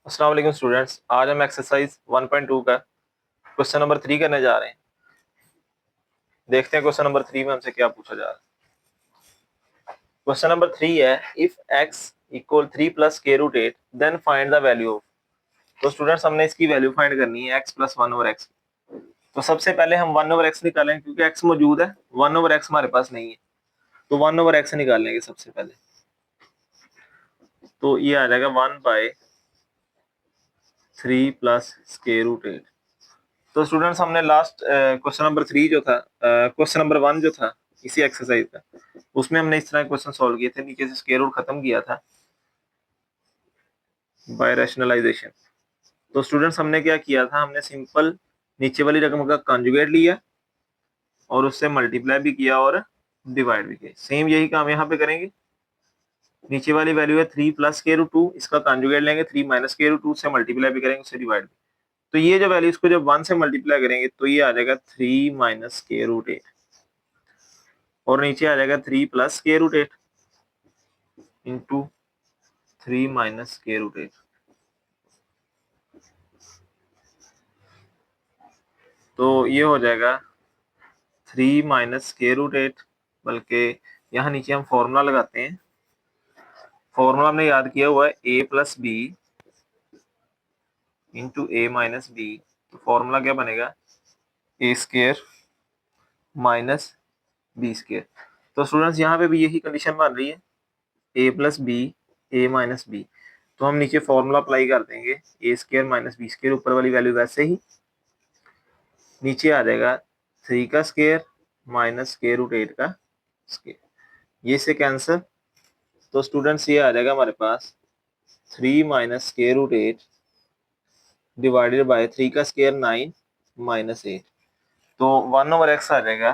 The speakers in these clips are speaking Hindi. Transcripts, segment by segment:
अस्सलाम वालेकुम स्टूडेंट्स, आज हम एक्सरसाइज 1.2 का क्वेश्चन नंबर 3 करने जा रहे हैं। देखते हैं क्वेश्चन नंबर 3 में हमसे क्या पूछा जा रहा है। क्वेश्चन नंबर 3 है, इफ x इक्वल 3 प्लस के root 8 then find the value of. तो स्टूडेंट्स हमने इसकी वैल्यू फाइंड करनी है x प्लस 1 ओवर x। तो सबसे पहले हम 1 ओवर x निकालेंगे क्योंकि x मौजूद है, 1 ओवर x हमारे पास नहीं है, तो 1 ओवर x निकालेंगे सबसे पहले। तो ये आ जाएगा 1/3 प्लस स्क्वायर रूट 8। तो स्टूडेंट्स हमने लास्ट क्वेश्चन नंबर 3 जो था, क्वेश्चन नंबर 1 जो था इसी एक्सरसाइज का, उसमें हमने इस तरह क्वेश्चन सॉल्व किए थे, नीचे से स्क्वायर रूट खत्म किया था बाय रैशनलाइजेशन। तो स्टूडेंट्स हमने क्या किया था, हमने सिंपल नीचे वाली रकम का कॉन्जुगेट लिया और उससे मल्टीप्लाई भी किया और डिवाइड भी किया। सेम यही काम यहाँ पे करेंगे। नीचे वाली वैल्यू है 3 प्लस स्क्वायर रूट 2, इसका कॉन्जुगेट लेंगे 3 माइनस स्क्वायर रूट 2 से मल्टीप्लाई भी करेंगे, उससे डिवाइड भी। तो ये जो वैल्यू इसको जब 1 से मल्टीप्लाई करेंगे तो ये आ जाएगा 3 माइनस स्क्वायर रूट 8 और नीचे आ जाएगा 3 plus square root 8 into 3 minus square root 8। तो ये हो जाएगा 3 माइनस स्क्वायर रूट 8, बल्कि यहाँ नीचे हम फॉर्मूला लगाते हैं। फॉर्मूला हमने याद किया हुआ है a plus B into A minus B. तो फॉर्मूला क्या बनेगा, A square minus B square. तो स्टूडेंट्स यहाँ पे भी यही कंडीशन बन रही है, ए plus B A minus B. तो हम नीचे फॉर्मूला अप्लाई कर देंगे, A square minus B square, ऊपर वाली वैल्यू वैसे ही, नीचे आ जाएगा 3 का स्क्वायर माइनस स्क्वायर रूट 8 का स्क्वायर, ये से कैंसिल। तो स्टूडेंट्स ये आ जाएगा हमारे पास 3 minus square root 8 divided by 3 का स्क्वायर 9 माइनस 8। तो 1 ओवर एक्स आ जाएगा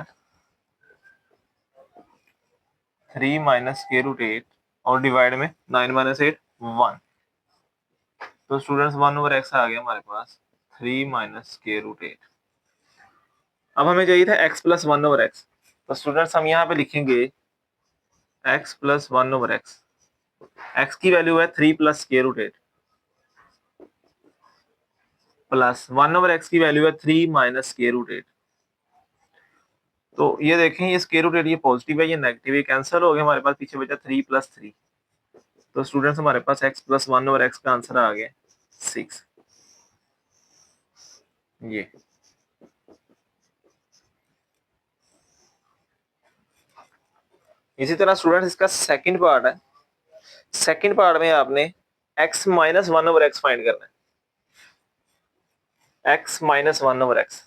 3 माइनस स्क्वायर रूट 8 और डिवाइड में 9 माइनस 8 1। तो स्टूडेंट्स 1 ओवर एक्स आ गया हमारे पास 3 माइनस स्क्वायर रूट 8। अब हमें चाहिए था x प्लस 1 ओवर एक्स। तो स्टूडेंट्स हम यहाँ पे लिखेंगे x plus 1 over X. x की वैल्यू है 3 plus square root 8 plus 1 over x की वैल्यू है 3 माइनस स्क्वायर रूट 8। तो ये देखें, ये स्क्वायर रूट 8 ये पॉजिटिव है, ये नेगेटिव, ये कैंसिल हो गया, हमारे पास पीछे बचा 3 प्लस 3। तो स्टूडेंट्स हमारे पास x प्लस 1 ओवर एक्स का आंसर आ गया 6। ये इसी तरह स्टूडेंट्स इसका सेकंड पार्ट है। सेकंड पार्ट में आपने x minus 1 over x find करना है, x माइनस 1 ओवर एक्स।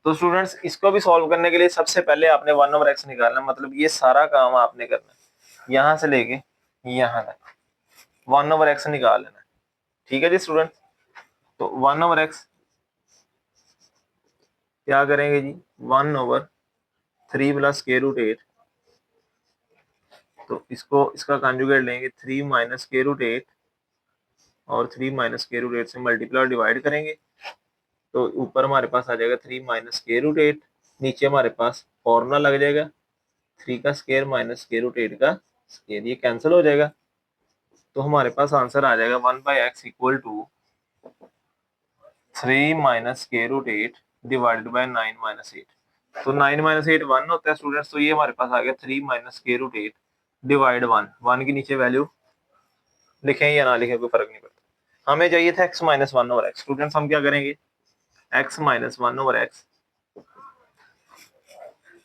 तो स्टूडेंट्स इसको भी सॉल्व करने के लिए सबसे पहले आपने 1 ओवर एक्स निकालना, मतलब ये सारा काम आपने करना है यहां से लेके यहां तक 1 ओवर एक्स निकाल लेना है। ठीक है जी स्टूडेंट। तो 1 ओवर एक्स क्या करेंगे जी, 1 ओवर 3 प्लस स्क्वायर रूट 8। तो इसको इसका कॉन्जुगेट लेंगे 3 माइनस स्क्वायर रूट 8 और 3 माइनस स्क्वायर रूट 8 से मल्टीप्लाई और डिवाइड करेंगे। तो ऊपर हमारे पास आ जाएगा 3 माइनस स्क्वायर रूट 8, नीचे हमारे पास फॉर्मूला लग जाएगा 3 का स्क्वायर माइनस स्क्वायर रूट 8 का स्क्वायर, ये कैंसिल हो जाएगा। तो हमारे पास आंसर आ जाएगा 1/x equal to 3 minus square root 8 divided by 9 minus 8। तो 9 माइनस 8 1 होता है स्टूडेंट्स, तो ये हमारे पास आ गया 3 माइनस स्क्वायर रूट 8 डिवाइड 1 की नीचे वैल्यू लिखें या ना लिखें कोई फर्क नहीं पड़ता। हमें चाहिए था x minus 1 over X. Students हम क्या करेंगे, x minus 1 over X,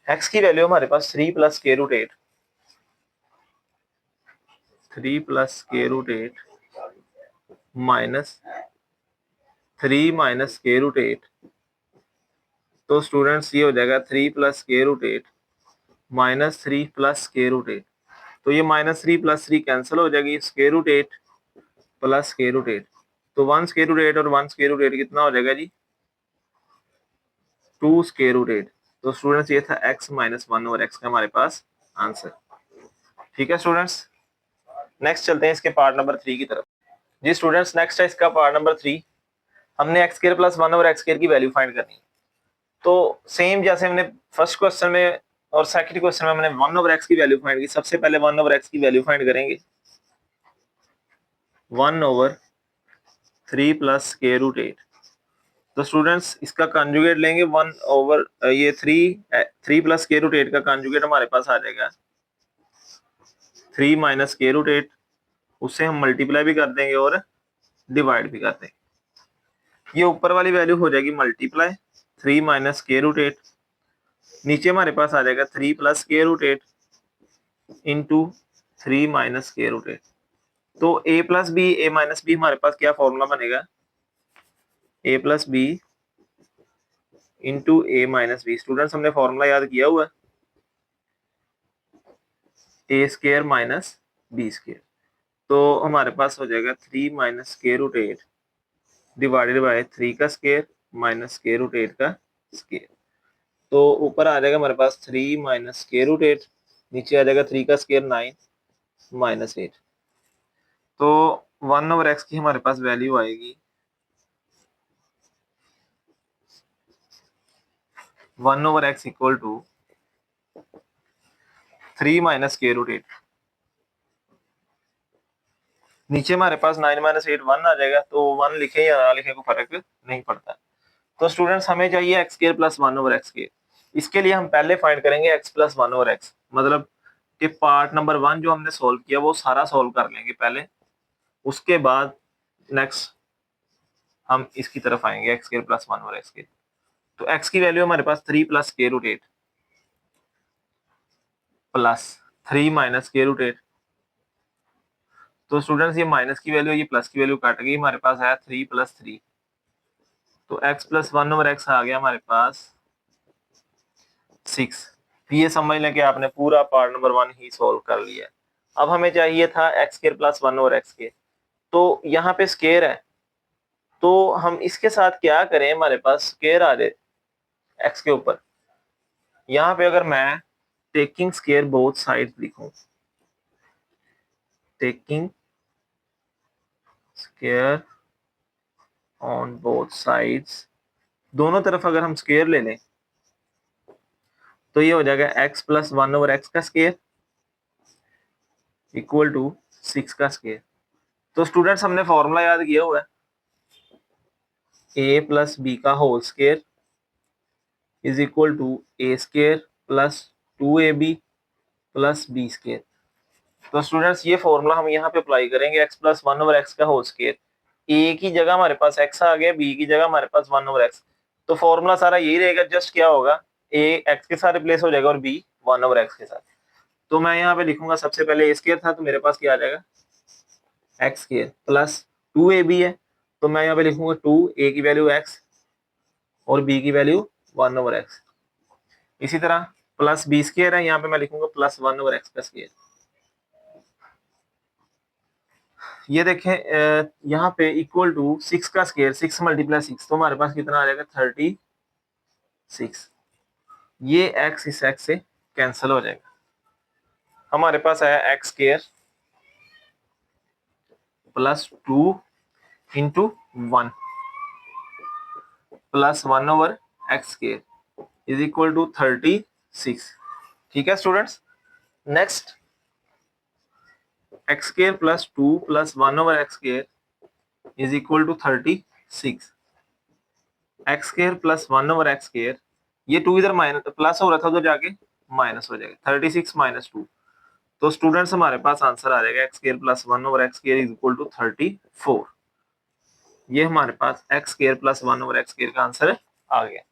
x की वैल्यू हमारे पास 3 plus square root 8, 3 plus square root 8 minus 3 minus square root 8। तो स्टूडेंट्स ये हो जाएगा 3 plus square root 8 minus 3 plus square root 8। तो ये माइनस 3 प्लस 3 कैंसिल हो जाएगी, square root 8 plus square root 8। तो 1 स्क्वायर रूट 8 और 1 स्क्वायर रूट 8 कितना हो जाएगा जी, 2 स्क्वायर रूट 8। तो स्टूडेंट्स ये था x माइनस 1 ओवर एक्स का हमारे पास आंसर। ठीक है स्टूडेंट्स, नेक्स्ट चलते हैं इसके पार्ट नंबर 3 की तरफ। जी स्टूडेंट्स नेक्स्ट है इसका पार्ट नंबर 3। हमने x square plus 1 over x square की वैल्यू फाइंड करनी है। तो सेम जैसे हमने फर्स्ट क्वेश्चन में और सेकंड क्वेश्चन में हमने 1/x की वैल्यू फाइंड की। सबसे पहले 1/x की वैल्यू फाइंड करेंगे। 1/3 प्लस स्क्वायर रूट 8। तो स्टूडेंट्स इसका कॉन्जुगेट लेंगे 1 ये 3 प्लस स्क्वायर रूट 8 का कॉन्जुगेट हमारे पास आ जाएगा 3 माइनस स्क्वायर रूट 8। उससे हम मल्टीप्लाई भी कर देंगे और डिवाइड भी कर देंगे। ये ऊपर वाली वैल्यू हो जाएगी मल्टीप्लाई 3 माइनस स्क्वायर रूट 8। नीचे हमारे पास आ जाएगा 3 plus square root 8 into 3 minus square root 8। तो a plus B A minus B हमारे पास क्या फॉर्मूला बनेगा, a plus B into A minus B. Students हमने फॉर्मूला याद किया हुआ A square minus B square. तो हमारे पास हो जाएगा 3 minus square root 8 divided by 3 का स्क्वायर माइनस स्क्वायर रूट 8 का स्क्वायर। तो ऊपर आ जाएगा हमारे पास 3 माइनस स्क्वायर रूट 8, नीचे आ जाएगा 3 का स्क्वायर 9 माइनस 8। तो 1/x की हमारे पास वैल्यू आएगी 1/x equal to 3 minus square root 8। नीचे हमारे पास 9 माइनस 8 1 आ जाएगा, तो 1 लिखे या ना लिखे को फर्क नहीं पड़ता। तो स्टूडेंट्स हमें चाहिए x square plus 1/x square. इसके लिए हम पहले फाइंड करेंगे एक्स प्लस 1/x, मतलब कि पार्ट नंबर 1 जो हमने सोल्व किया वो सारा सोल्व कर लेंगे पहले। उसके बाद नेक्स्ट हम इसकी तरफ आएंगे X square plus 1/x square. तो एक्स की वैल्यू हमारे पास 3 plus square root 8 plus 3 minus square root 8। तो स्टूडेंट्स ये माइनस की वैल्यू ये प्लस की वैल्यू काट गई, हमारे पास आया 3 प्लस 3। तो x प्लस 1/x आ गया हमारे पास 6। ये समझ लें कि आपने पूरा पार्ट नंबर 1 ही सोल्व कर लिया। अब हमें चाहिए था एक्स स्क्वायर प्लस 1/x के। तो यहाँ पे स्क्वायर है, तो हम इसके साथ क्या करें, हमारे पास स्क्वायर आ जाए एक्स के ऊपर। यहाँ पे अगर मैं टेकिंग स्क्वायर बोथ साइड लिखूं, taking square on both sides, दोनों तरफ अगर हम स्क्वायर ले लें तो ये हो जाएगा x प्लस 1/x का स्क्वायर इक्वल टू 6 का स्क्वायर। तो स्टूडेंट्स हमने फॉर्मूला याद किया हुआ है a प्लस बी का whole square is equal to A square plus 2ab plus B square. तो स्टूडेंट्स ये फॉर्मूला हम यहाँ पे अप्लाई करेंगे x प्लस 1/x का होल स्क्वायर। a की जगह हमारे पास x आ गया, b की जगह हमारे पास 1/x। तो फॉर्मूला सारा यही रहेगा, जस्ट क्या होगा a x के साथ रिप्लेस हो जाएगा और b 1/x के साथ। तो मैं यहाँ पे लिखूंगा सबसे पहले a स्क्वायर था, तो मेरे पास क्या आ जाएगा x स्क्वायर प्लस 2ab है, तो मैं यहाँ पे लिखूंगा 2 a की वैल्यू x और b की वैल्यू 1/x। इसी तरह प्लस बी स्क्वायर है, यहाँ पे मैं लिखूंगा प्लस 1/x का स्क्वायर। ये देखें यहाँ पे इक्वल टू 6 का स्क्वायर, 6 मल्टीप्लाई 6, तो हमारे पास कितना आ जाएगा 36। ये x इस x से कैंसिल हो जाएगा, हमारे पास आया X square plus 2 into 1 plus 1/x square is equal to 36। ठीक है students, next X square plus 2 plus 1/x square is equal to 36। X square plus 1/x square, ये 2 इधर माइनस प्लस हो रहा था तो जाके माइनस हो जाएगा, 36 माइनस 2। तो स्टूडेंट्स हमारे पास आंसर आ जाएगा x square plus 1/x square is equal to 34। ये हमारे पास x square plus 1/x square का आंसर आ गया।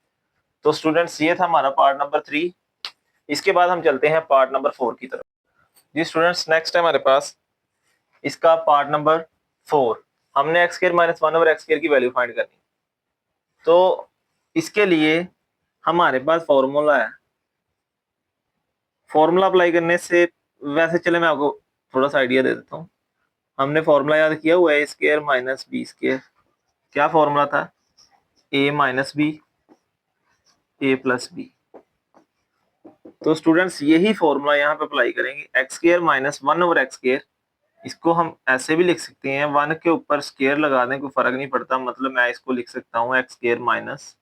तो स्टूडेंट्स ये था हमारा पार्ट नंबर 3। इसके बाद हम चलते हैं पार्ट नंबर 4 की तरफ। जी स्टूडेंट्स, नेक्स्ट है हमारे पास इसका पार्ट नंबर 4। हमने x square minus 1/x square की वैल्यू फाइंड करनी। तो इसके लिए हमारे पास फॉर्मूला है, फॉर्मूला अप्लाई करने से वैसे चले मैं आपको थोड़ा सा आइडिया दे देता हूँ। हमने फॉर्मूला याद किया हुआ है a square minus B square. क्या फॉर्मूला था, ए माइनस बी ए प्लस बी। तो स्टूडेंट्स यही फॉर्मूला यहाँ पे अप्लाई करेंगे, x square minus 1/x square. इसको हम ऐसे भी लिख सकते हैं, 1 के ऊपर स्क्वायर लगा दें कोई फर्क नहीं पड़ता, मतलब मैं इसको लिख सकता हूँ एक्स स्क्वायर माइनस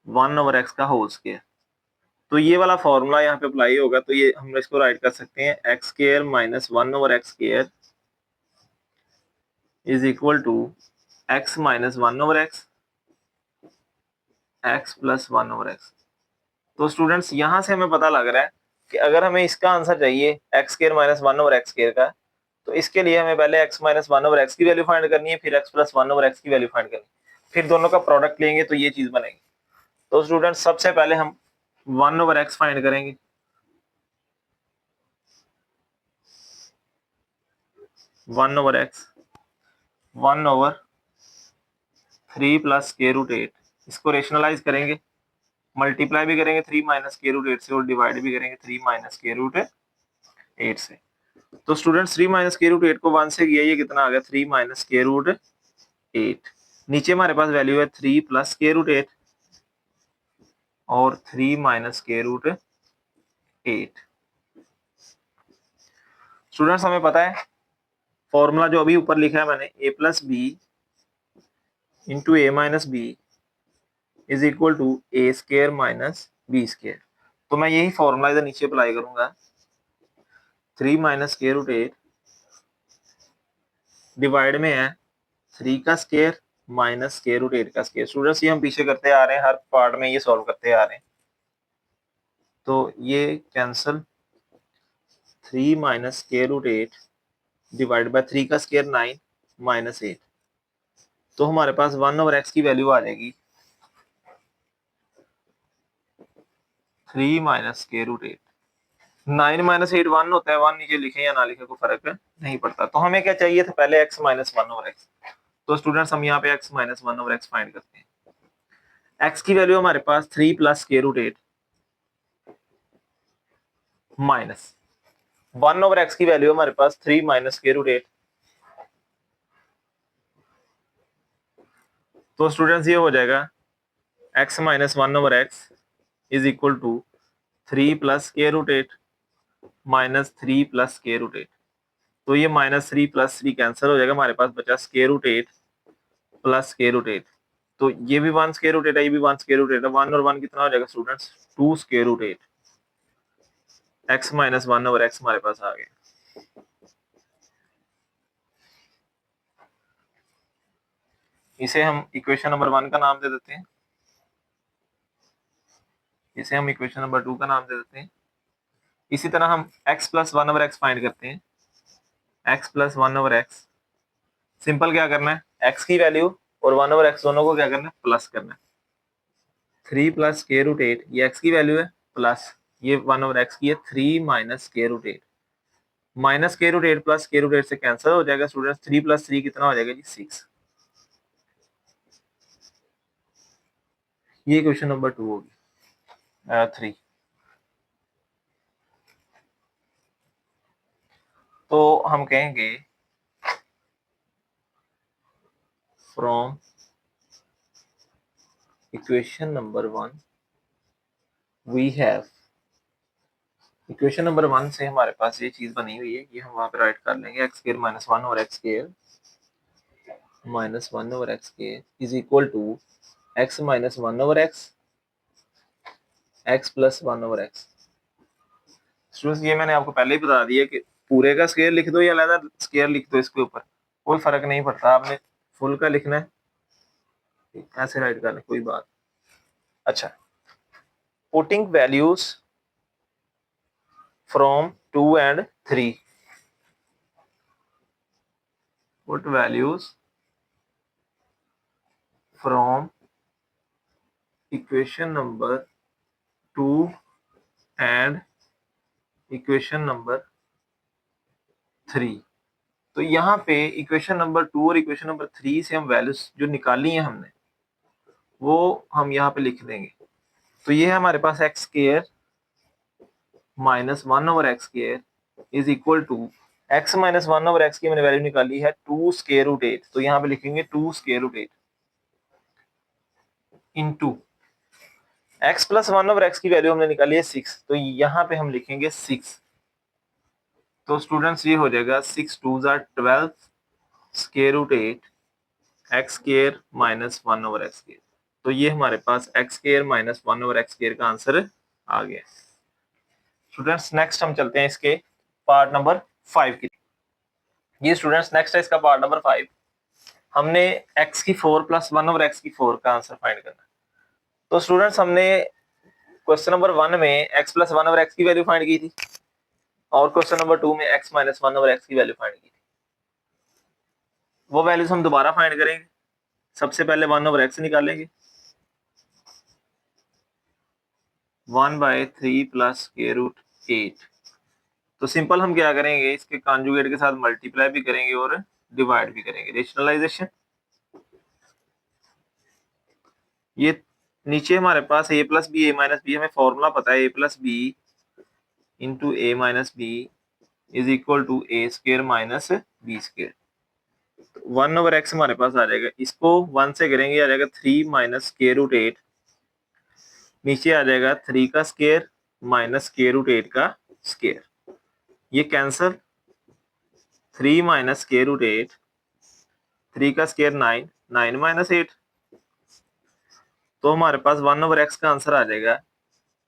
1/x का होल स्क्वायर। तो ये वाला फॉर्मूला यहाँ पे अप्लाई होगा, तो ये हम इसको राइट कर सकते हैं X square minus 1/x square is equal to x minus 1/x X plus 1/x। तो स्टूडेंट्स यहाँ से हमें पता लग रहा है कि अगर हमें इसका आंसर चाहिए x square minus 1/x square का, तो इसके लिए हमें पहले x माइनस 1/x की वैल्यू फाइंड करनी है, फिर x प्लस 1/x की वैल्यू फाइंड करनी है, फिर दोनों का प्रोडक्ट लेंगे तो ये चीज बनेगी। तो स्टूडेंट्स सबसे पहले हम 1/x फाइंड करेंगे। 1/x 1/3 प्लस स्क्वायर रूट 8, इसको रेशनलाइज करेंगे, मल्टीप्लाई भी करेंगे 3 माइनस स्क्वायर रूट 8 से और डिवाइड भी करेंगे 3 माइनस स्क्वायर रूट 8 से। तो स्टूडेंट्स 3 माइनस स्क्वायर रूट 8 को 1 से किया, ये कितना आ गया 3 माइनस स्क्वायर रूट 8। नीचे हमारे पास वैल्यू है 3 प्लस स्क्वायर रूट 8 और 3 माइनस स्क्वायर रूट 8। स्टूडेंट्स हमें पता है फॉर्मूला जो अभी ऊपर लिखा है मैंने, a plus B into A minus B is equal to A square minus B square. तो मैं यही फॉर्मूला इधर नीचे अप्लाई करूंगा, 3 माइनस स्क्वायर रूट 8 डिवाइड में है 3 का स्क्वायर माइनस स्क्वायर रूट 8 का स्क्वायर। स्टूडेंट्स ये हम पीछे करते आ रहे हैं, हर पार्ट में ये सॉल्व करते आ रहे हैं, तो ये cancel, 3 minus square root 8 divide by 3 का स्क्वायर 9 माइनस 8। तो हमारे पास 1/x की वैल्यू आ जाएगी 3 माइनस स्क्वायर रूट 8। 9 माइनस 8 1 होता है, 1 नीचे लिखे या ना लिखे को फर्क नहीं पड़ता। तो हमें क्या चाहिए था पहले x माइनस 1/x। तो स्टूडेंट्स हम यहाँ पे x माइनस 1/x फाइंड करते हैं। x की वैल्यू हमारे पास 3 plus square root 8 minus 1/x की वैल्यू हमारे पास 3 माइनस स्क्वायर रूट 8। तो स्टूडेंट्स ये हो जाएगा x minus 1/x is equal to 3 plus square root 8 minus 3 plus square root 8। तो ये माइनस 3 प्लस 3 कैंसिल हो जाएगा, हमारे पास बचा square root 8 plus square root 8। तो ये भी 1 स्क्वायर रूट 8 है, ये भी 1 स्क्वायर रूट 8 है, 1 और 1 कितना हो जाएगा students 2 square root 8। x minus 1/x हमारे पास आ गया। इसे हम इक्वेशन नंबर 1 का नाम दे देते हैं, इसे हम इक्वेशन नंबर 2 का नाम दे देते हैं। इसी तरह हम x प्लस 1/x फाइंड करते हैं। x प्लस 1/x सिंपल क्या करना है, x की वैल्यू और 1/x दोनों को क्या करना है प्लस करना है। 3 प्लस स्क्वायर रूट 8 ये x की वैल्यू है, प्लस ये 1/x की है 3 minus square root 8। Minus square root 8 plus square root 8 से कैंसिल हो जाएगा स्टूडेंट्स, 3 प्लस 3 कितना हो जाएगा जी 6। ये क्वेश्चन नंबर 2 होगी 3। तो हम कहेंगे from equation number 1 we have, equation number 1 से हमारे पास ये चीज बनी हुई है, ये हम वहां पे राइट कर लेंगे, x स्क्वायर माइनस 1 और x square minus 1 over x square is equal to x minus 1 over x x plus 1 over x। Students ये मैंने आपको पहले ही बता दिया कि पूरे का स्क्वायर लिख दो या अलग स्क्वायर लिख दो, इसके ऊपर कोई फर्क नहीं पड़ता, आपने फुल का लिखना है ऐसे राइट करना कोई बात। अच्छा, putting values from 2 and 3, put values from equation number 2 and equation number 3। तो यहाँ पे इक्वेशन नंबर 2 और इक्वेशन नंबर 3 से हम वैल्यूज जो निकाली है हमने वो हम यहाँ पे लिख देंगे। तो ये है हमारे पास x square minus 1 over x square is equal to x minus 1 over x की मैंने वैल्यू निकाली है 2 स्क्वायर रूट 8। तो यहाँ पे लिखेंगे 2 square root 8 into X plus 1 over x की वैल्यू हमने निकाली है 6, तो यहाँ पे हम लिखेंगे 6। तो स्टूडेंट्स ये हो जाएगा 6 2 12 square root 8 x square minus 1 over x square. तो ये हमारे पास x square minus 1 over x square का आंसर आ गया। स्टूडेंट्स नेक्स्ट हम चलते हैं इसके पार्ट नंबर 5 की। ये स्टूडेंट्स नेक्स्ट है इसका पार्ट नंबर 5। हमने x की 4 प्लस 1 ओवर x की 4 का आंसर फाइंड करना है। तो स्टूडेंट्स हमने क्वेश्चन नंबर 1 में x प्लस 1 ओवर x की वैल्यू फाइंड की थी और क्वेश्चन नंबर 2 में x माइनस 1 ओवर x की वैल्यू फाइंड की थी। वो वैल्यूज हम दोबारा फाइंड करेंगे। सबसे पहले 1 ओवर x निकालेंगे, 1/3 प्लस के रूट 8। तो सिंपल हम क्या करेंगे, इसके कॉन्जुगेट के साथ मल्टीप्लाई भी करेंगे और डिवाइड भी करेंगे। रेशनलाइजेशन, ये नीचे हमारे पास a plus B A minus B, हमें फॉर्मूला पता है a plus B into A minus B is equal to A square minus B square. 1 over X हमारे पास आ जाएगा, इसको 1 से करेंगे आ जाएगा 3 माइनस के रूट 8, नीचे आ जाएगा 3 का स्केयर माइनस के रूट 8 का स्केयर, ये कैंसल। 3 माइनस के रूट 8, 3 का स्केयर 9, 9 माइनस 8। तो हमारे पास 1 ओवर एक्स का आंसर आ जाएगा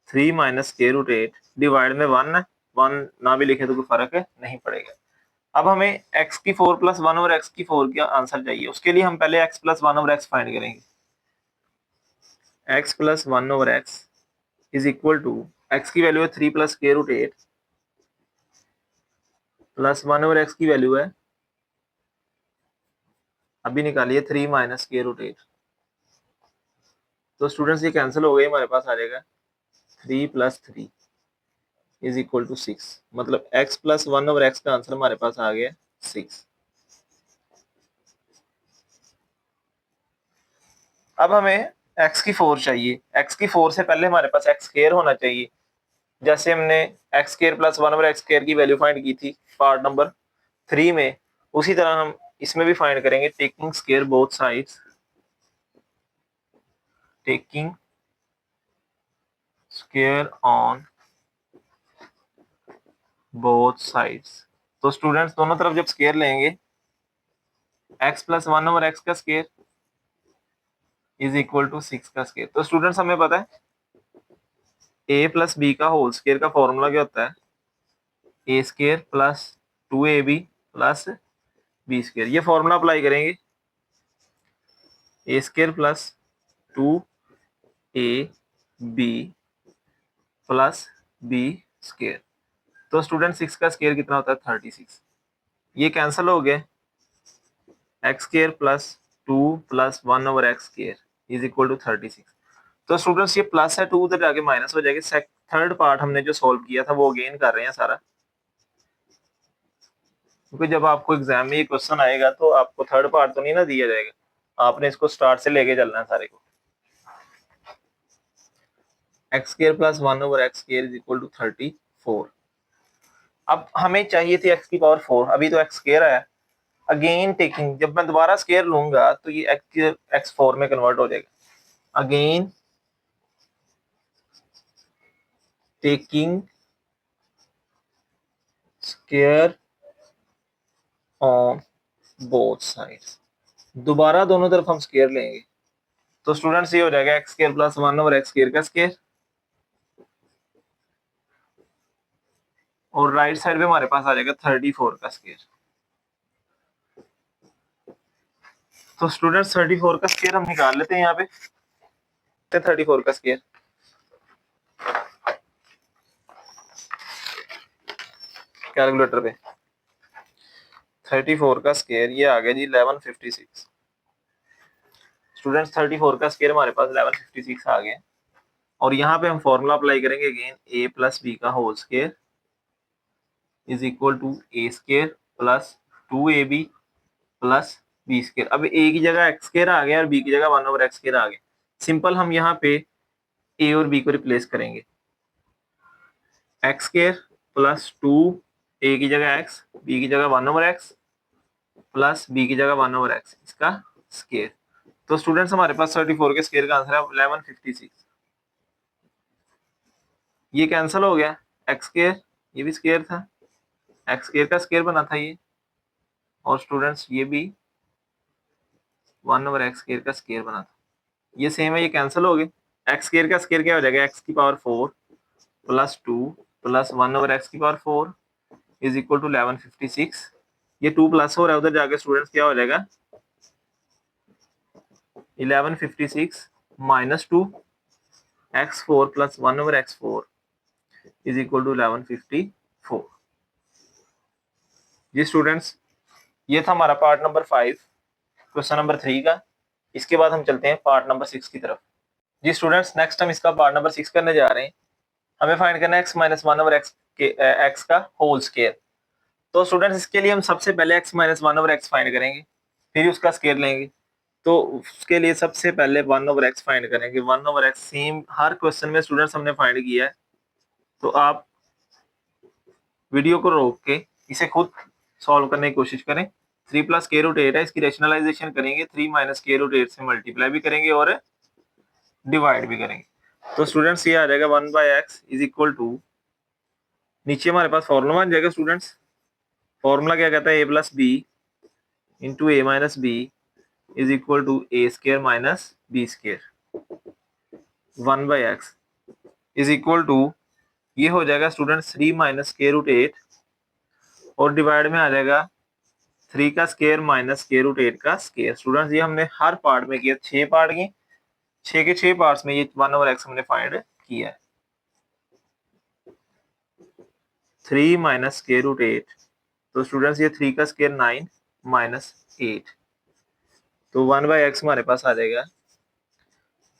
3 माइनस के रूट 8 डिवाइड में 1 है, 1 ना भी लिखे तो कोई फर्क नहीं पड़ेगा। अब हमें x की 4 प्लस 1 ओवर x की 4 का आंसर चाहिए। उसके लिए हम पहले x plus 1 over x find करेंगे। x plus 1 over x is equal to, x की वैल्यू है 3 प्लस के रूट 8 प्लस 1 ओवर x की वैल्यू है, अभी निकालिए 3 माइनस के रूट 8। तो स्टूडेंट्स ये कैंसिल हो गए, हमारे पास आ जाएगा 3 प्लस 3 इज इक्वल टू 6। मतलब x प्लस 1 ओवर x का आंसर हमारे पास आ गया 6। अब हमें x की 4 चाहिए। x की 4 से पहले हमारे पास x स्क्वायर होना चाहिए। जैसे हमने x square plus 1 over x square की वैल्यू फाइंड की थी पार्ट नंबर 3 में, उसी तरह हम इसमें भी फाइंड करेंगे। Taking square both sides, taking square on both sides. तो स्टूडेंट्स दोनों तरफ जब स्क्वायर लेंगे, x प्लस 1 ओवर एक्स का स्क्वायर इज इक्वल टू 6 का स्क्वायर। तो स्टूडेंट्स हमें पता है a प्लस बी का होल स्क्वायर का फॉर्मूला क्या होता है, a square plus 2ab plus B square. ये फॉर्मूला अप्लाई करेंगे, a square plus 2ab plus B square. तो स्टूडेंट 6 का स्क्वायर कितना होता है 36। ये कैंसिल हो गए, X square plus 2 plus 1 over x square is equal to 36। तो स्टूडेंट्स ये प्लस है 2 उधर जाके माइनस हो जाएगा। थर्ड पार्ट हमने जो सॉल्व किया था वो अगेन कर रहे हैं सारा, क्योंकि जब आपको एग्जाम में ये क्वेश्चन आएगा तो आपको थर्ड पार्ट तो नहीं ना दिया जाएगा, आपने इसको स्टार्ट से लेके चलना है सारे को। X square plus 1 over x square is equal to 34। अब हमें चाहिए थी x की पावर 4, अभी तो x स्क्वायर आया। अगेन टेकिंग, जब मैं दोबारा स्क्वायर लूंगा तो ये x 4 में कन्वर्ट हो जाएगा। Again taking square on both sides, दोबारा दोनों तरफ हम स्क्वायर लेंगे। तो स्टूडेंट्स ये हो जाएगा x square plus 1 over x square का स्क्वायर, और राइट साइड पे हमारे पास आ जाएगा 34 का स्क्वायर। तो स्टूडेंट्स 34 का स्क्वायर हम निकाल लेते हैं यहाँ पे। 34 का स्क्वायर, कैलकुलेटर पे 34 का स्क्वायर ये आ गया जी 1156। स्टूडेंट्स 34 का स्क्वायर हमारे पास 1156 आ गया, और यहाँ पे हम फॉर्मूला अप्लाई करेंगे अगेन, a प्लस बी का whole square is equal to A square plus 2ab plus B square. अब a की जगह एक्स स्क्वायर आ गया और b की जगह 1 ओवर एक्स स्क्वायर आ गया। सिंपल हम यहाँ पे a और b को रिप्लेस करेंगे, एक्स स्क्वायर प्लस 2, a की जगह x, b की जगह 1 ओवर x प्लस b की जगह 1 ओवर x, इसका स्क्वायर। तो स्टूडेंट्स हमारे पास 34 के स्क्वायर का आंसर है 1156। ये कैंसिल हो गया, एक्स स्क्वायर ये भी स्क्वायर था, एक्स स्क्वायर का स्क्वायर बना था ये, और स्टूडेंट्स ये भी 1 ओवर एक्स स्क्वायर का स्क्वायर बना था, ये सेम है, ये कैंसिल हो गए। एक्स स्क्वायर का स्क्वायर क्या हो जाएगा, एक्स की power 4 plus 2 plus 1/x⁴ is equal to 1156। ये 2 प्लस हो रहा है, उधर जाके स्टूडेंट्स क्या हो जाएगा 1156 minus 2x4 plus 1/x4 is equal to 1154। जी स्टूडेंट्स, ये था हमारा पार्ट नंबर 5 क्वेश्चन नंबर 3 का। इसके बाद हम चलते हैं पार्ट नंबर 6 की तरफ। जी स्टूडेंट्स, नेक्स्ट हम इसका पार्ट नंबर 6 करने जा रहे हैं। हमें फाइंड करना है x माइनस 1/x के x का होल स्केयर। तो स्टूडेंट्स, इसके लिए हम सबसे पहले x माइनस 1/x फाइंड करेंगे, फिर उसका स्केयर लेंगे। तो उसके लिए सबसे पहले 1/x फाइंड करेंगे। 1/x सेम हर क्वेश्चन में स्टूडेंट्स हमने फाइंड किया है, तो आप वीडियो को रोक के इसे खुद सॉल्व करने की कोशिश करें। 3 प्लस के रूट 8 है, इसकी रेशनलाइजेशन करेंगे, 3 माइनस के रूट 8 से मल्टीप्लाई भी करेंगे और डिवाइड भी करेंगे। तो स्टूडेंट्स ये आ जाएगा 1/x इज इक्वल टू, नीचे हमारे पास फॉर्मूला बन जाएगा स्टूडेंट्स। फॉर्मूला क्या कहता है, ए plus B into A minus B is equal to A square minus B square. 1/x is equal to, ये हो जाएगा स्टूडेंट्स 3 माइनस के रूट 8 और डिवाइड में आ जाएगा 3 का स्केयर माइनस के रूट 8 का स्केयर। स्टूडेंट्स, ये हमने हर पार्ट में किया, 6 पार्ट की, 6 के 6 पार्ट्स में ये 1/x हमने फाइंड किया है। 3 माइनस के रूट 8, तो स्टूडेंट्स ये 3 का स्केयर 9 माइनस 8, तो 1/x हमारे पास आ जाएगा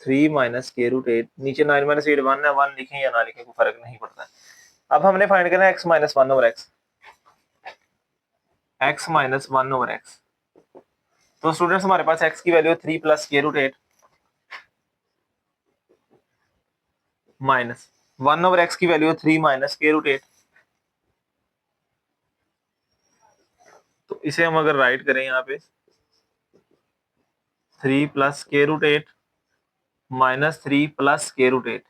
3 माइनस के रूट 8। नीचे 9 माइनस 8 1 है, 1 लिखें या ना लिखें कोई फर्क नहीं पड़ता। अब हमने फाइंड करना है x minus 1/x। x minus 1/x, तो स्टूडेंट्स हमारे पास x की वैल्यू 3 प्लस के रूट 8 माइनस 1/x की वैल्यू 3 माइनस के रूट 8। तो इसे हम अगर राइट करें यहाँ पे 3 प्लस के रूट 8 माइनस 3 प्लस के रूट 8,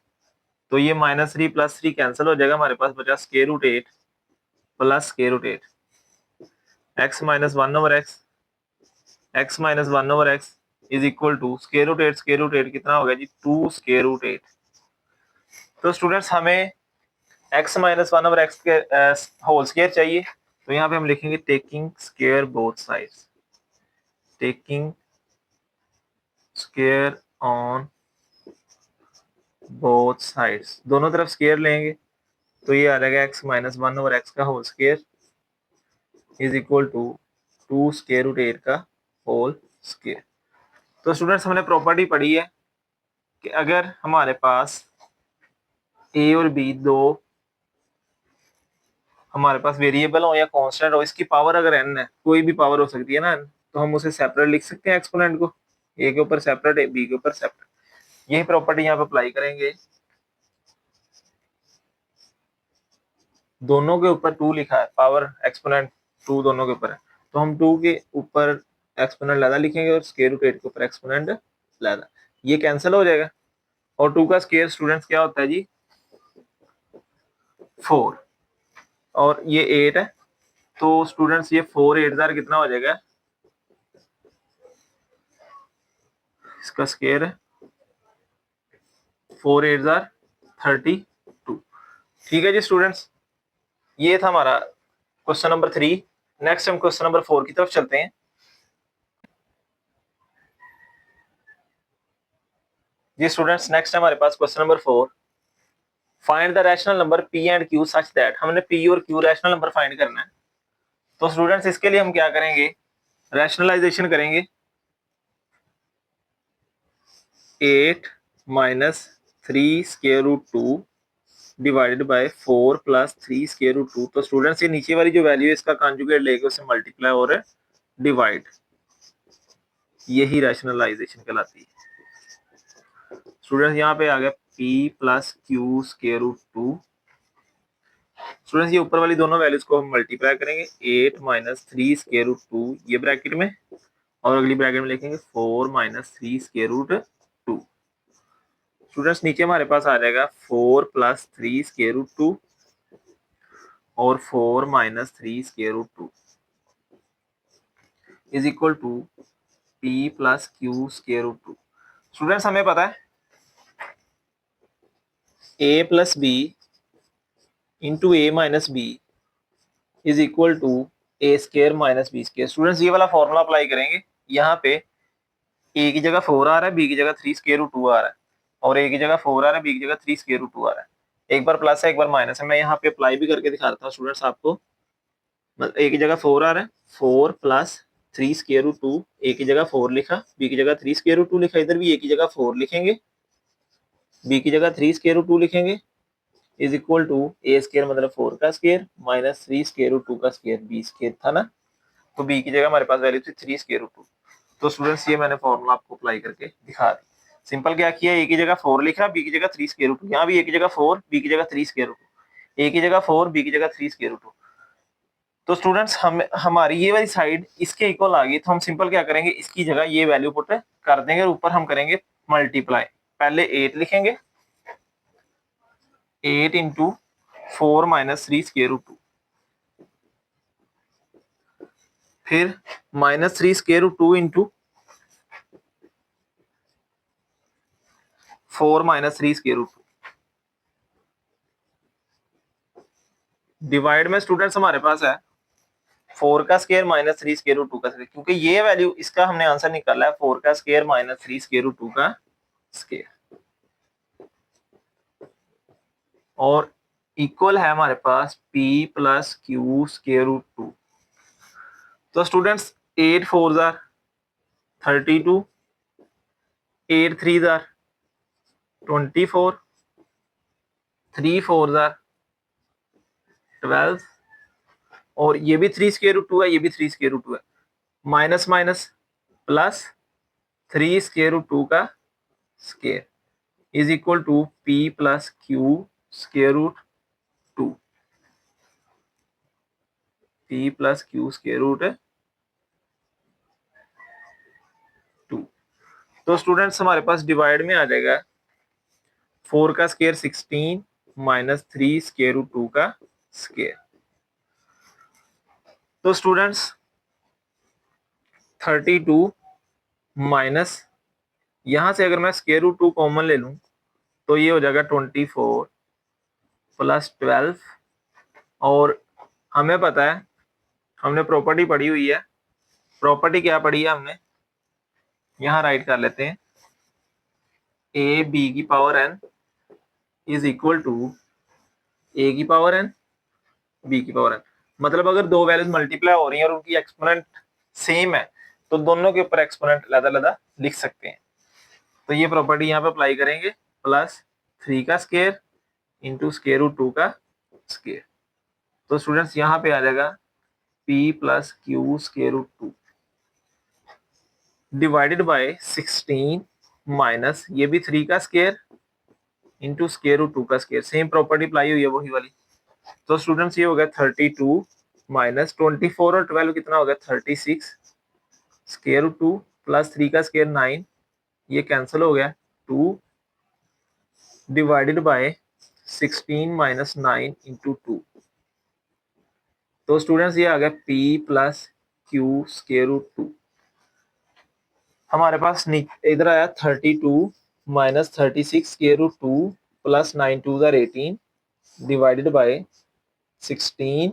तो ये माइनस 3 प्लस 3 कैंसिल हो जाएगा, हमारे पास बचा स्केयर रूट 8 प्लस के root 8। x minus 1/x, x minus 1/x is equal to square root 8 कितना हो गया जी 2 स्केयर रूट 8। तो स्टूडेंट्स हमें x माइनस 1/x के होल स्केयर चाहिए, तो यहाँ पे हम लिखेंगे taking square both sides, taking square on both sides, दोनों तरफ स्केयर लेंगे। तो ये आ जाएगा x माइनस 1/x का whole square is equal to 2 square root 8 का होल स्केयर। तो स्टूडेंट्स, हमने प्रॉपर्टी पढ़ी है कि अगर हमारे पास a और b दो हमारे पास वेरिएबल हो या कांस्टेंट हो, इसकी पावर अगर n है, कोई भी पावर हो सकती है ना, तो हम उसे सेपरेट लिख सकते हैं एक्सपोनेंट को, a के ऊपर सेपरेट, b के ऊपर सेपरेट। यही प्रॉपर्टी यहाँ पे अप्लाई करेंगे। दोनों के ऊपर 2 लिखा है, पावर एक्सपोनेंट 2 दोनों के ऊपर है, तो हम 2 के ऊपर एक्सपोनेंट लैदा लिखेंगे और स्केयर रूट 8 के ऊपर एक्सपोनेंट लैदा, ये कैंसिल हो जाएगा। और 2 का स्केयर स्टूडेंट्स क्या होता है जी 4, और ये 8 है, तो स्टूडेंट्स ये 4 8 जार कितना हो जाएगा, इसका स्केयर है 4 8 जार 32। ठीक है जी स्टूडेंट्स, ये था हमारा क्वेश्चन नंबर 3। नेक्स्ट हम क्वेश्चन नंबर 4 की तरफ चलते हैं। जी स्टूडेंट्स, नेक्स्ट हमारे पास question number 4, find the rational number p and q such that. हमने p और q रैशनल नंबर फाइंड करना है। तो स्टूडेंट्स, इसके लिए हम क्या करेंगे, रैशनलाइजेशन करेंगे। 8 minus 3 square root 2 divided by 4 plus 3 square root 2। तो स्टूडेंट्स, ये नीचे वाली जो वैल्यू है इसका कॉन्जुगेट लेके उसे मल्टीप्लाई और डिवाइड, यही रैशनलाइजेशन कहलाती है। स्टूडेंट्स, यहाँ पे आ गया p plus Q square root 2। Students, ये ऊपर वाली दोनों वैल्यूज को हम मल्टीप्लाई करेंगे, 8 माइनस 3 स्क्वायर रूट 2 ये ब्रैकेट में, और अगली ब्रैकेट में लिखेंगे 4 माइनस 3 स्क्वायर रूट 2। स्टूडेंट्स, नीचे हमारे पास आ जाएगा 4 प्लस 3 स्क्वायर रूट 2 और 4 minus 3 square root 2 is equal to p plus Q square root 2। Students, हमें पता है a plus B into A minus B is equal to A square minus B square. Students ये वाला फॉर्मूला अप्लाई करेंगे। यहाँ पे ए की जगह 4 आ रहा है, बी की जगह 3 स्केयर रूट 2 आ रहा है, और ए की जगह 4 आ रहा है, बी की जगह 3 स्केयर रूट 2 आ रहा है। एक बार प्लस है एक बार माइनस है। मैं यहाँ पे अप्लाई भी करके दिखाता हूँ स्टूडेंट्स आपको। मतलब ए की जगह 4 आ रहा है, 4 प्लस 3 स्केयर रूट 2, ए की जगह 4 लिखा, बी की जगह 3 स्केयर रूट 2 लिखा। इधर भी ए की जगह 4 लिखेंगे, बी की जगह 3 स्केयर रूट 2 लिखेंगे, is equal to A square मतलब 4 का स्केयर माइनस 3 स्केयर रूट 2 का स्केयर, बी स्केयर था ना। तो बी की जगह हमारे पास वैल्यू थी 3 स्केयर रूट 2। तो स्टूडेंट्स ये मैंने फॉर्मूला आपको अप्लाई करके दिखा दी। सिंपल क्या किया, ए की जगह 4 लिखा, बी की जगह 3 स्केयर रूट 2, यहाँ भी ए की जगह 4 बी की जगह 3 स्केयर रूट 2, ए की जगह 4 बी की जगह 3 स्केयर रूट 2। तो स्टूडेंट्स हम हमारी ये वाली साइड इसके इक्वल आ गई, तो हम सिंपल क्या करेंगे, इसकी जगह ये वैल्यू पुट कर देंगे और ऊपर हम करेंगे मल्टीप्लाई। पहले 8 लिखेंगे, 8 इंटू 4 माइनस 3 स्केयर रूट 2, फिर minus 3 square root 2 into 4 minus 3 square root 2, divide में स्टूडेंट्स हमारे पास है 4 का स्केयर माइनस 3 स्केयर रूट 2 का स्केयर, क्योंकि ये वैल्यू इसका हमने आंसर निकाला है 4 का स्केयर माइनस 3 स्केयर रूट 2 का स्केयर, और इक्वल है हमारे पास p plus Q square root 2। तो स्टूडेंट्स 8 4 जार 32, 8 3 जार 24, 3 4 जार 12, और ये भी 3 स्केयर रूट 2 है, ये भी 3 स्केयर रूट 2 है, minus minus plus 3 square root 2 का square is equal to p plus Q square root 2, p plus Q square root 2। तो स्टूडेंट्स हमारे पास डिवाइड में आ जाएगा 4 का स्केयर 16 माइनस 3 स्केयर रूट 2 का स्केयर। तो स्टूडेंट्स 32 माइनस, यहां से अगर मैं स्केयर रूट 2 कॉमन ले लूं तो ये हो जाएगा 24 प्लस 12, और हमें पता है, हमने प्रॉपर्टी पढ़ी हुई है। प्रॉपर्टी क्या पढ़ी है हमने, यहाँ राइट कर लेते हैं, ए बी की power n is equal to a की पावर एन बी की पावर एन। मतलब अगर दो वैल्यूज मल्टीप्लाई हो रही हैं और उनकी एक्सपोनेंट सेम है तो दोनों के ऊपर एक्सपोनेंट अलग अलग लिख सकते हैं। तो ये प्रॉपर्टी यहाँ पे अप्लाई करेंगे, प्लस 3 का स्केयर इंटू स्केयर रूट 2 का स्केयर। तो स्टूडेंट्स यहाँ पे आ जाएगा p plus Q square root 2 divided by 16 minus ये भी 3 का स्केयर इंटू स्केयर रूट 2 का स्केयर। सेम प्रॉपर्टी अप्लाई हुई है वही वाली। तो स्टूडेंट्स ये हो गया 32 माइनस 24 और 12 कितना हो गया 36 स्केयर रूट 2 प्लस 3 का स्केयर 9, ये कैंसिल हो गया 2 डिवाइडेड बाय 16 माइनस 9 इंटू 2। तो स्टूडेंट्स ये आ गया p plus Q square root 2। हमारे पास इधर आया 32 माइनस 36 स्केयर रूट 2 प्लस 9 2 जार 18 divided by 16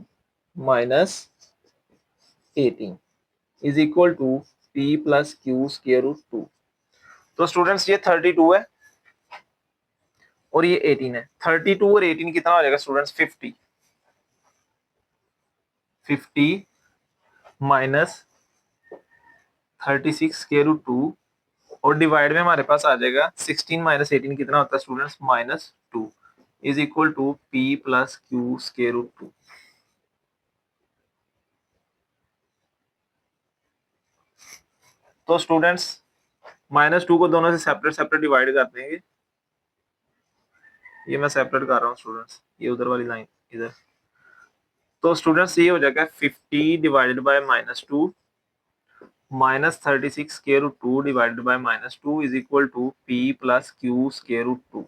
minus 18 is equal to p plus Q square root 2। तो स्टूडेंट्स ये 32 है और ये 18 है। 32 और 18 कितना हो जाएगा स्टूडेंट्स 50, 50 माइनस 36 स्केयर रूट 2 और डिवाइड में हमारे पास आ जाएगा 16 माइनस 18 कितना होता है students -2 is equal to p plus Q square root 2। तो स्टूडेंट्स -2 को दोनों से सेपरेट सेपरेट डिवाइड कर देंगे। ये मैं सेपरेट कर रहा हूँ स्टूडेंट्स, ये उधर वाली लाइन इधर। तो स्टूडेंट्स ये हो जाएगा 50 divided by -2 minus 36 square root 2 divided by -2 is equal to p plus Q square root 2।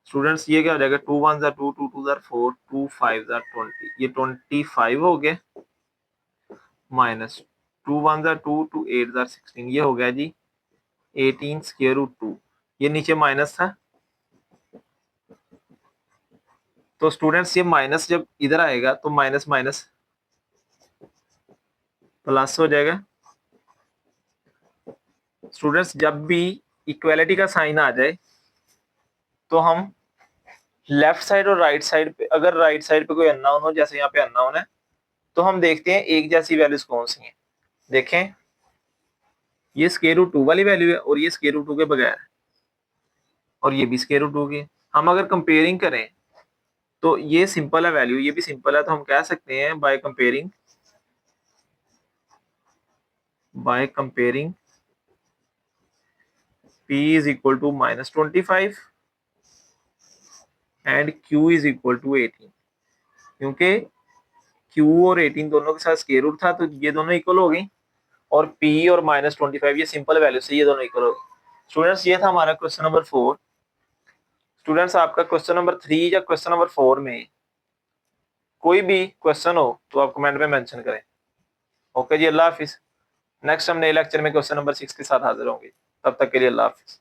Students ये क्या हो जाएगा 2 1 जार 2 2 2 जार 4 2 5 जार 20, ये 25 हो गया माइनस 2 1 जार 2 2 8 जार 16, ये हो गया जी 18 स्केयर रूट 2। ये नीचे माइनस था तो स्टूडेंट्स ये माइनस जब इधर आएगा तो माइनस माइनस प्लस हो जाएगा। स्टूडेंट्स जब भी इक्वालिटी का साइन आ जाए तो हम लेफ्ट साइड और राइट साइड पे, अगर राइट साइड पे कोई अननोन हो, जैसे यहाँ पे अननोन है, तो हम देखते हैं एक जैसी वैल्यूज कौन सी हैं। देखें, ये स्क्वायर रूट 2 वाली वैल्यू है और ये स्क्वायर रूट 2 के बगैर है, और ये भी स्क्वायर रूट 2 की। हम अगर कंपेयरिंग करें तो ये सिंपल है वैल्यू, ये भी सिंपल है, तो हम कह सकते हैं by comparing p is equal to -25 and q is equal to 18, क्योंकि q और 18 दोनों के साथ स्क्वायर रूट था, तो ये दोनों इक्वल हो गई, और p और -25 ये सिंपल वैल्यू से ये दोनों इक्वल हो गए। स्टूडेंट्स ये था हमारा क्वेश्चन नंबर 4। स्टूडेंट्स आपका क्वेश्चन नंबर 3 या क्वेश्चन नंबर 4 में कोई भी क्वेश्चन हो तो आप कमेंट में मेंशन करें। ओके जी, अल्लाह हाफिज। नेक्स्ट हम नए लेक्चर में क्वेश्चन नंबर 6 के साथ हाजिर होंगे। तब तक के लिए अल्लाह हाफिज।